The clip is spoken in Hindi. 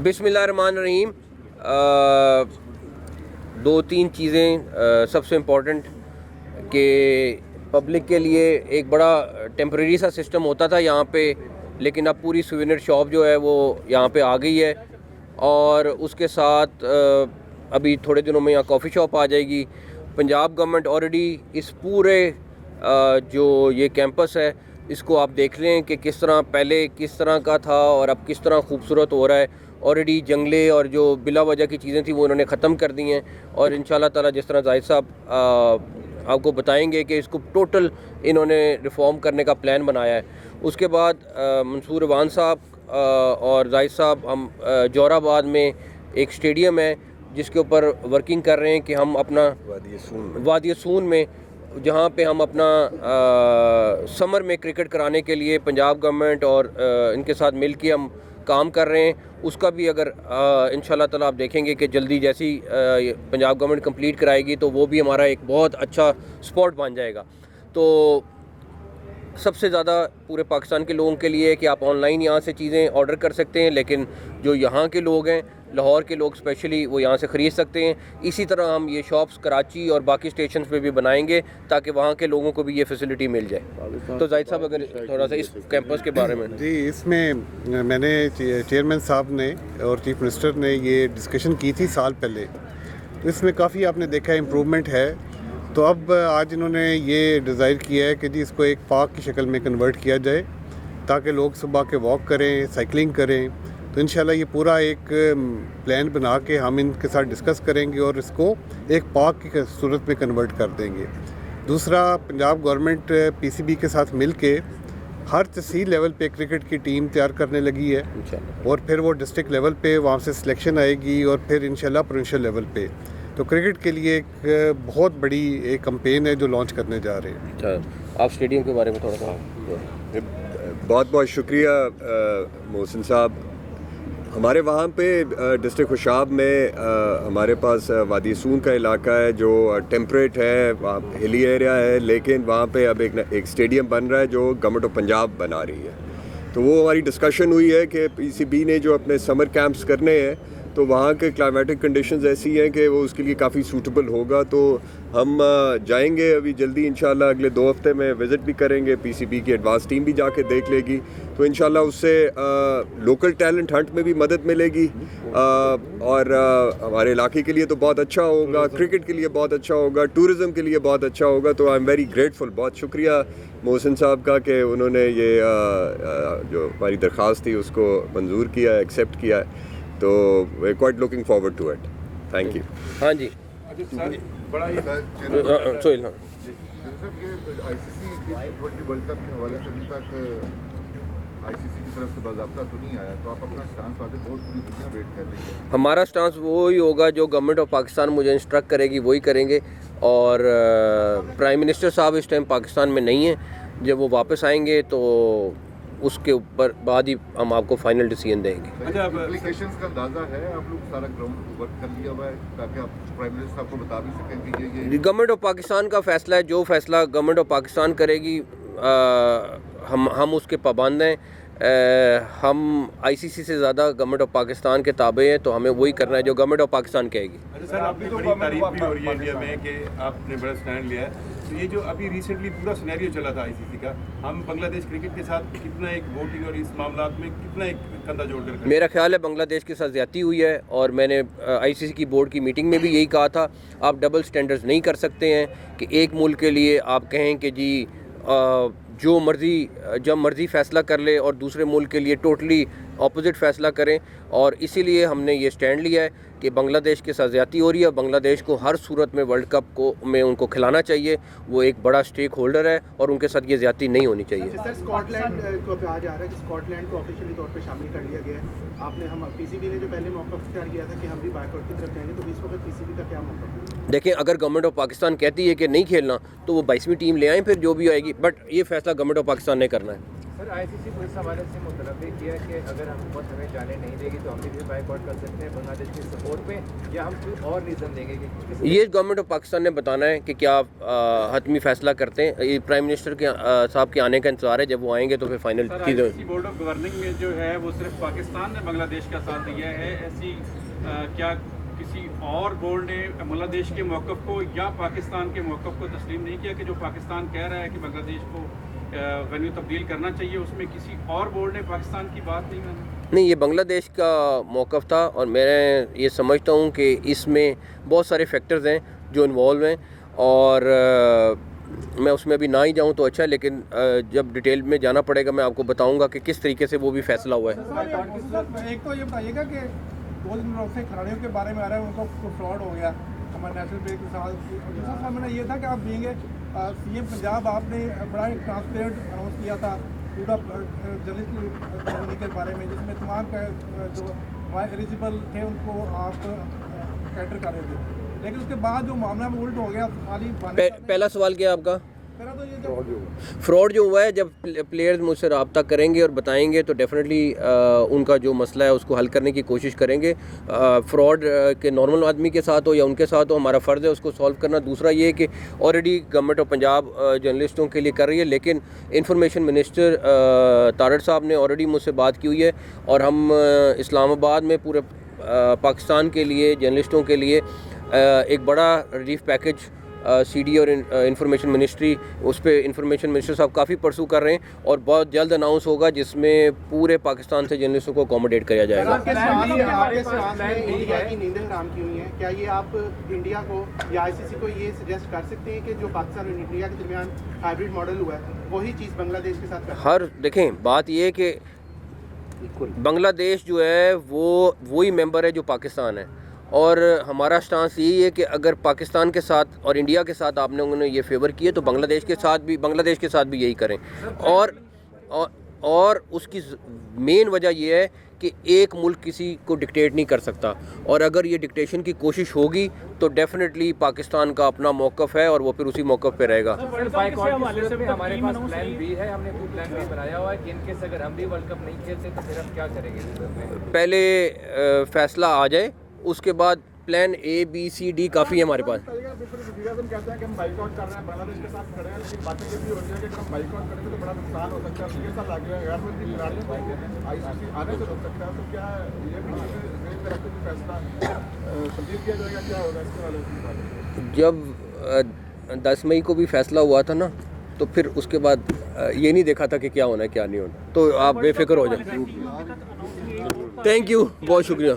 बिस्मिल्लाहिर्रहमानिर्रहीम। दो तीन चीज़ें सबसे इम्पोर्टेंट कि पब्लिक के लिए एक बड़ा टेम्परेरी सा सिस्टम होता था यहाँ पे, लेकिन अब पूरी सुवेनियर शॉप जो है वो यहाँ पे आ गई है और उसके साथ अभी थोड़े दिनों में यहाँ कॉफ़ी शॉप आ जाएगी। पंजाब गवर्नमेंट ऑलरेडी इस पूरे जो ये कैंपस है इसको आप देख लें कि किस तरह पहले किस तरह का था और अब किस तरह खूबसूरत हो रहा है। ऑलरेडी जंगले और जो बिला वजह की चीज़ें थी वो उन्होंने ख़त्म कर दी हैं और इंशाल्लाह ताला जिस तरह जाहिद साहब आपको बताएंगे कि इसको टोटल इन्होंने रिफ़ॉर्म करने का प्लान बनाया है। उसके बाद मंसूर अवान साहब और जाहिद साहब हम जोराबाद में एक स्टेडियम है जिसके ऊपर वर्किंग कर रहे हैं कि हम अपना वादी सून में जहाँ पे हम अपना समर में क्रिकेट कराने के लिए पंजाब गवर्नमेंट और इनके साथ मिल के हम काम कर रहे हैं। उसका भी अगर इंशाल्लाह ताला आप देखेंगे कि जल्दी जैसी पंजाब गवर्नमेंट कंप्लीट कराएगी तो वो भी हमारा एक बहुत अच्छा स्पॉट बन जाएगा। तो सबसे ज़्यादा पूरे पाकिस्तान के लोगों के लिए है कि आप ऑनलाइन यहाँ से चीज़ें ऑर्डर कर सकते हैं, लेकिन जो यहाँ के लोग हैं लाहौर के लोग स्पेशली वो यहाँ से ख़रीद सकते हैं। इसी तरह हम ये शॉप्स कराची और बाकी स्टेशन पे भी बनाएंगे ताकि वहाँ के लोगों को भी ये फैसिलिटी मिल जाए। तो जाहिद साहब अगर थोड़ा सा इस कैंपस के बारे में। जी, इसमें मैंने चेयरमैन साहब ने और चीफ मिनिस्टर ने ये डिस्कशन की थी साल पहले, तो इसमें काफ़ी आपने देखा इम्प्रूवमेंट है। तो अब आज इन्होंने ये डिज़ायर किया है कि जी इसको एक पार्क की शक्ल में कन्वर्ट किया जाए ताकि लोग सुबह के वॉक करें, साइकिलिंग करें। तो इंशाल्लाह ये पूरा एक प्लान बना के हम इनके साथ डिस्कस करेंगे और इसको एक पार्क की सूरत में कन्वर्ट कर देंगे। दूसरा, पंजाब गवर्नमेंट पीसीबी के साथ मिल के हर तहसील लेवल पे क्रिकेट की टीम तैयार करने लगी है और फिर वो डिस्ट्रिक्ट लेवल पे वहाँ से सिलेक्शन आएगी और फिर इंशाल्लाह प्रोविंशियल लेवल पे। तो क्रिकेट के लिए एक बहुत बड़ी एक कैंपेन है जो लॉन्च करने जा रहे हैं। अच्छा, आप स्टेडियम के बारे में थोड़ा सा। बहुत बहुत शुक्रिया मोहसिन साहब। हमारे वहाँ पे डिस्ट्रिक्ट खुशाब में हमारे पास वादी सून का इलाका है जो टेम्परेट है, वहाँ हिली एरिया है, लेकिन वहाँ पे अब एक स्टेडियम बन रहा है जो गवर्नमेंट ऑफ पंजाब बना रही है। तो वो हमारी डिस्कशन हुई है कि पीसीबी ने जो अपने समर कैंप्स करने हैं तो वहाँ के क्लाइमेटिक कंडीशंस ऐसी हैं कि वो उसके लिए काफ़ी सूटेबल होगा। तो हम जाएंगे अभी जल्दी इंशाल्लाह, अगले 2 हफ्ते में विज़िट भी करेंगे। पीसीबी की एडवांस टीम भी जाके देख लेगी, तो इंशाल्लाह उससे लोकल टैलेंट हंट में भी मदद मिलेगी और हमारे इलाके के लिए तो बहुत अच्छा होगा, क्रिकेट के लिए बहुत अच्छा होगा, टूरिज़म के लिए बहुत अच्छा होगा। तो आई एम वेरी ग्रेटफुल, बहुत शुक्रिया मोहसिन साहब का कि उन्होंने ये जो हमारी दरख्वास्त थी उसको मंजूर किया, एक्सेप्ट किया है। तो we are quite looking forward to it. Thank you. हाँ जी, बड़ा ही सोहेल। हाँ, आईसीसी वर्ल्ड कप के हवाले से अभी तक आईसीसी की तरफ से बाज़ाब्ता तो नहीं आया, तो आप अपना स्टांस वादे बहुत पूरी दुनिया वेट कर रही है। हमारा स्टांस वही होगा जो गवर्नमेंट ऑफ पाकिस्तान मुझे इंस्ट्रक्ट करेगी वही करेंगे। और प्राइम मिनिस्टर साहब इस टाइम पाकिस्तान में नहीं है, जब वो वापस आएंगे तो उसके ऊपर बाद ही हम आपको फाइनल डिसीजन देंगे। अच्छा, एप्लीकेशंस का अंदाजा है? आप लोग सारा ग्राउंड वर्क कर लिया हुआ है ताकि आप प्राइम मिनिस्टर साहब को बता भी सकें कि ये गवर्नमेंट ऑफ पाकिस्तान का फ़ैसला है। जो फ़ैसला गवर्नमेंट ऑफ पाकिस्तान करेगी हम उसके पाबंद हैं। हम आईसीसी से ज़्यादा गवर्नमेंट ऑफ पाकिस्तान के ताबे हैं, तो हमें वही करना है जो गवर्नमेंट ऑफ पाकिस्तान कहेगी। अच्छा सर, आपकी तो बड़ी तारीफ भी हो रही है इंडिया में कि आपने बड़ा स्टैंड लिया है। तो ये जो अभी रिसेंटली पूरा सिनेरियो चला था आईसीसी का, हम बांग्लादेश क्रिकेट के साथ कितना एक वोटिंग और इस मामला में कितना एक कंधा जोड़कर, मेरा ख्याल है बांग्लादेश के साथ ज़्यादती हुई है और मैंने आईसीसी की बोर्ड की मीटिंग में भी यही कहा था। आप डबल स्टैंडर्ड्स नहीं कर सकते हैं कि एक मुल्क के लिए आप कहें कि जी जो मर्ज़ी जब मर्ज़ी फ़ैसला कर ले और दूसरे मुल्क के लिए टोटली ऑपोजिट फ़ैसला करें। और इसीलिए हमने ये स्टैंड लिया है कि बांग्लादेश के साथ ज़्यादती हो रही है। बांग्लादेश को हर सूरत में वर्ल्ड कप को में उनको खिलाना चाहिए, वो एक बड़ा स्टेक होल्डर है और उनके साथ ये ज़्यादती नहीं होनी चाहिए। सर, स्कॉटलैंड को कहा जा रहा है कि स्कॉटलैंड को ऑफिशियली तौर पे शामिल कर लिया गया है। आपने हम पीसीबी ने जो पहले मौका इख्तियार किया था कि हम भी बायकॉट की तरफ जाएंगे, तो इस वक्त पीसीबी का क्या मौका? देखें, अगर गवर्नमेंट ऑफ पाकिस्तान कहती है कि नहीं खेलना तो वो 22वीं टीम ले आएँ, फिर जो भी आएगी। बट ये फ़ैसला गवर्नमेंट ऑफ पाकिस्तान ने करना है। सर आईसीसी को इस हवाले से मुतलब किया कि अगर हुकूमत हमें जाने नहीं देगी तो हम भी फिर बाइकआउट कर सकते हैं बांग्लादेश की सपोर्ट पे, या हम कोई और रीज़न देंगे कि ये गवर्नमेंट ऑफ पाकिस्तान ने बताना है कि क्या हतमी फैसला करते हैं। ये प्राइम मिनिस्टर के साहब के आने का इंतजार है, जब वो आएंगे तो फिर फाइनल चीज़ें। बोर्ड ऑफ गवर्निंग में जो है वो सिर्फ पाकिस्तान ने बांग्लादेश का साथ दिया है, ऐसी क्या किसी और बोर्ड ने बांग्लादेश के मौक़िफ़ को या पाकिस्तान के मौक़िफ़ को तस्लीम नहीं किया कि जो पाकिस्तान कह रहा है कि बांग्लादेश को वेन्यू तब्दील करना चाहिए, उसमें किसी और बोर्ड ने पाकिस्तान की बात नहीं मानी? नहीं, ये बांग्लादेश का मौक़िफ़ था और मैं ये समझता हूँ कि इसमें बहुत सारे फैक्टर्स हैं जो इन्वॉल्व हैं, और मैं उसमें अभी ना ही जाऊँ तो अच्छा है, लेकिन जब डिटेल में जाना पड़ेगा मैं आपको बताऊँगा कि किस तरीके से वो भी फैसला हुआ है। एक तो ये बताइएगा कि 2 दिन से खिलाड़ियों के बारे में आ रहा है उनको फ्रॉड हो गया हमारे नेशनल बैंक के साथ। दूसरा सामने ये था कि आप देंगे सीएम पंजाब, आपने बड़ा एक ट्रांसपेरेंट अनाउंस किया था पूरा जर्नलिस्ट के बारे में, जिसमें तमाम जो एलिजिबल थे उनको आप कैटर कर रहे थे, लेकिन उसके बाद जो मामला में उल्ट हो गया खाली पहला सवाल क्या है आपका? तो ये फ्रॉड जो हुआ है, जब प्लेयर्स मुझसे रब्ता करेंगे और बताएंगे तो डेफिनेटली उनका जो मसला है उसको हल करने की कोशिश करेंगे। फ्रॉड के नॉर्मल आदमी के साथ हो या उनके साथ हो, हमारा फ़र्ज़ है उसको सॉल्व करना। दूसरा ये कि ऑलरेडी गवर्नमेंट ऑफ पंजाब जर्नलिस्टों के लिए कर रही है, लेकिन इंफॉर्मेशन मिनिस्टर तारड़ साहब ने ऑलरेडी मुझसे बात की हुई है और हम इस्लामाबाद में पूरे पाकिस्तान के लिए जर्नलिस्टों के लिए एक बड़ा रिलीफ पैकेज सीडी और इंफॉर्मेशन मिनिस्ट्री, उस पर इंफॉर्मेशन मिनिस्टर साहब काफ़ी परसू कर रहे हैं और बहुत जल्द अनाउंस होगा जिसमें पूरे पाकिस्तान से जर्नलिस्टों को अकोमोडेट किया जाएगा। इंडिया की नींदें हराम की हुई हैं, क्या ये आप इंडिया को या आईसीसी को ये सजेस्ट कर सकते हैं कि जो पाकिस्तान और इंडिया के दरमियान हाइब्रिड मॉडल हुआ है वही चीज़ बांग्लादेश के साथ हर देखें, बात ये है कि बांग्लादेश जो है वो वही मेंबर है जो पाकिस्तान है, और हमारा स्टांस यही है कि अगर पाकिस्तान के साथ और इंडिया के साथ आपने उन्होंने ये फेवर किए तो बांग्लादेश के साथ भी यही करें। और उसकी मेन वजह ये है कि एक मुल्क किसी को डिक्टेट नहीं कर सकता, और अगर ये डिक्टेशन की कोशिश होगी तो डेफिनेटली पाकिस्तान का अपना मौक़िफ़ है और वो फिर उसी मौक़िफ़ पे रहेगा। हमारे पास प्लान बी है, हमने कोई प्लान बी बनाया हुआ है कि इनकेस अगर हम भी वर्ल्ड कप नहीं खेलते तो फिर हम क्या करेंगे? पहले फ़ैसला आ जाए, उसके बाद plan A B C D काफ़ी है हमारे पास। कहते हैं कि हम बाइकआउट कर रहे हैं, बांग्लादेश के साथ खड़े हैं, लेकिन बातें ये भी हो रही है कि अगर हम बाइकआउट करेंगे तो बड़ा नुकसान हो सकता है। 6 साल लगे हैं, गैर मुल्की खिलाड़ियों को आईसीसी आने से रोक सकता है, तो क्या ये भी फैसला तब्दील किया जाएगा, क्या होगा इसके वाले? जब 10 मई को भी फैसला हुआ था ना, तो फिर उसके बाद ये नहीं देखा था कि क्या होना है क्या नहीं होना, तो आप बेफिक्र हो जाए। थैंक यू, बहुत शुक्रिया।